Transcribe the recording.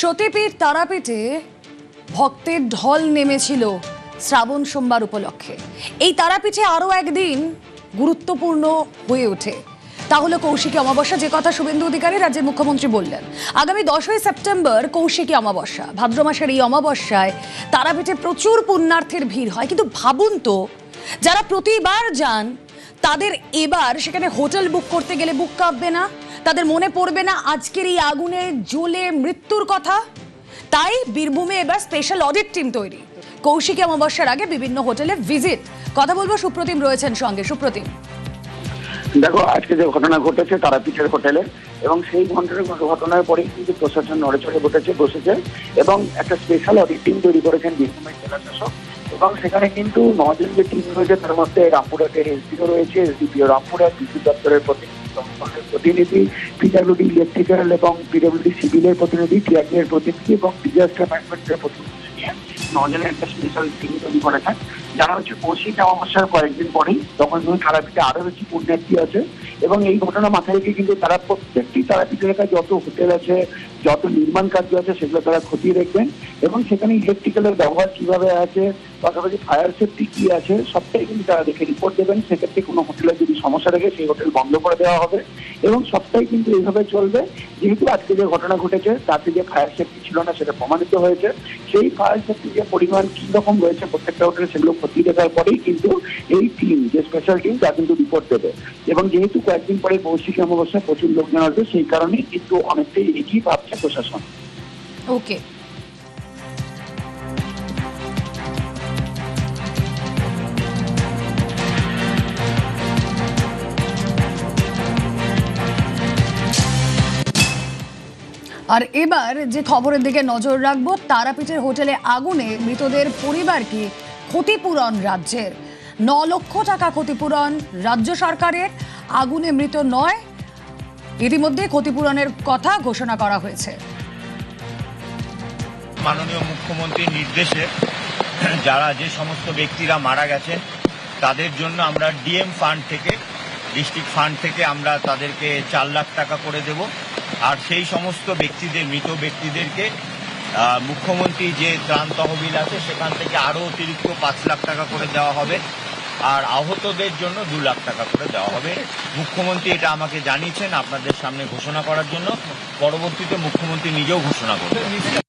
সতীপীঠ তারাপীঠে ভক্তের ঢল নেমেছিল শ্রাবণ সোমবার উপলক্ষে। এই তারাপীঠে আরো একদিন গুরুত্বপূর্ণ হয়ে ওঠে, তা হলো কৌশিকী অমাবস্যা, যে কথা শুভেন্দু অধিকারী রাজ্যের মুখ্যমন্ত্রী বললেন। আগামী 10ই সেপ্টেম্বর কৌশিকী অমাবস্যা। ভাদ্র মাসের এই অমাবস্যায় তারাপীঠে প্রচুর পুণ্যার্থীর ভিড় হয়, কিন্তু ভাবুন তো, যারা প্রতিবার যান তাদের এবার সেখানে হোটেল বুক করতে গেলে বুক কাঁপবে না? তাদের মনে পড়বে না আজকের এই আগুনে জ্বলে মৃত্যুর কথা? তাই বীরভূমে এবার স্পেশাল অডিট টিম তৈরি। কৌশিকী অমাবস্যার আগে বিভিন্ন হোটেলে ভিজিট। কথা বলবো, সুপ্রতিম রয়েছেন সঙ্গে। সুপ্রতিম, দেখো, আজকে যে ঘটনা ঘটেছে তারাপীঠের হোটেলে, এবং সেই ঘটনার পরেই কিন্তু প্রশাসন নড়েচড়ে বসেছে এবং একটা স্পেশাল অডিট টিম তৈরি করেছেন বীরভূমের জেলা শাসক। এবং সেখানে কিন্তু 9 জন যে টিম রয়েছে তার মধ্যে রামপুরহাটের এসডিও রয়েছে, এসডিপিও রামপুরহাট, বিদ্যুৎ দপ্তরের প্রতিনিধি, পিডব্লিউডি ইলেকট্রিক্যাল এবং পিডব্লিউডি সিভিলের প্রতিনিধি, টিআরডি এর প্রতিনিধি এবং ডিজাস্টার ম্যানেজমেন্টের প্রতিনিধি নিয়ে 9 জনের একটা স্পেশাল টিম তৈরি করেছেন। জানা হচ্ছে কৌশিকী অমাবস্যার কয়েকদিন পরেই তখন তারাপীঠে আরো বেশি পুণ্যার্থী আছে, এবং এই ঘটনা মাথায় রেখে কিন্তু তারা প্রত্যেকটি তারাপীঠ এলাকায় যত হোটেল আছে, যত নির্মাণ কার্য আছে, সেগুলো তারা খতিয়ে দেখবেন এবং সেখানে ইলেকট্রিক্যালের ব্যবহার কিভাবে আছে, পাশাপাশি ফায়ার সেফটি কি আছে, সবটাই কিন্তু তারা দেখে রিপোর্ট দেবেন। সেক্ষেত্রে কোনো হোটেলে যদি সমস্যা থাকে সেই হোটেল বন্ধ করে দেওয়া হবে এবং সবটাই কিন্তু এইভাবে চলবে। যেহেতু আজকে যে ঘটনা ঘটেছে তাতে যে ফায়ার সেফটি ছিল না সেটা প্রমাণিত হয়েছে, সেই ফায়ার সেফটি যে পরিমাণ কি রকম রয়েছে প্রত্যেকটা হোটেলে সেগুলো খতিয়ে দেখার পরেই কিন্তু এই টিম, যে স্পেশাল টিম, তা কিন্তু রিপোর্ট দেবে। এবং যেহেতু কয়েকদিন পরে কৌশিকী অমাবস্যায় প্রচুর লোকজন আসবে, সেই কারণেই কিন্তু অনেকটাই এগিয়ে ভাবছে প্রশাসন। ওকে। আর এবার যে খবরের দিকে নজর রাখবো, তারাপীঠের হোটেলে আগুনে মৃতদের পরিবারকে ক্ষতিপূরণ রাজ্যের। 9 লক্ষ টাকা ক্ষতিপূরণ রাজ্য সরকারের। আগুনে মৃত নয়, ইতিমধ্যে ক্ষতিপূরণের কথা ঘোষণা করা হয়েছে। মাননীয় মুখ্যমন্ত্রীর নির্দেশে যারা যে সমস্ত ব্যক্তিরা মারা গেছেন তাদের জন্য আমরা ডিএম ফান্ড থেকে, ডিস্ট্রিক্ট ফান্ড থেকে আমরা তাদেরকে 4 লাখ টাকা করে দেব। আর সেই সমস্ত ব্যক্তিদের, মৃত ব্যক্তিদেরকে মুখ্যমন্ত্রী যে ত্রাণ তহবিল আছে সেখান থেকে আরও অতিরিক্ত 5 লাখ টাকা করে দেওয়া হবে। আর আহতদের জন্য 2 লাখ টাকা করে দেওয়া হবে। মুখ্যমন্ত্রী এটা আমাকে জানিয়েছেন আপনাদের সামনে ঘোষণা করার জন্য। পরবর্তীতে মুখ্যমন্ত্রী নিজেও ঘোষণা করবেন।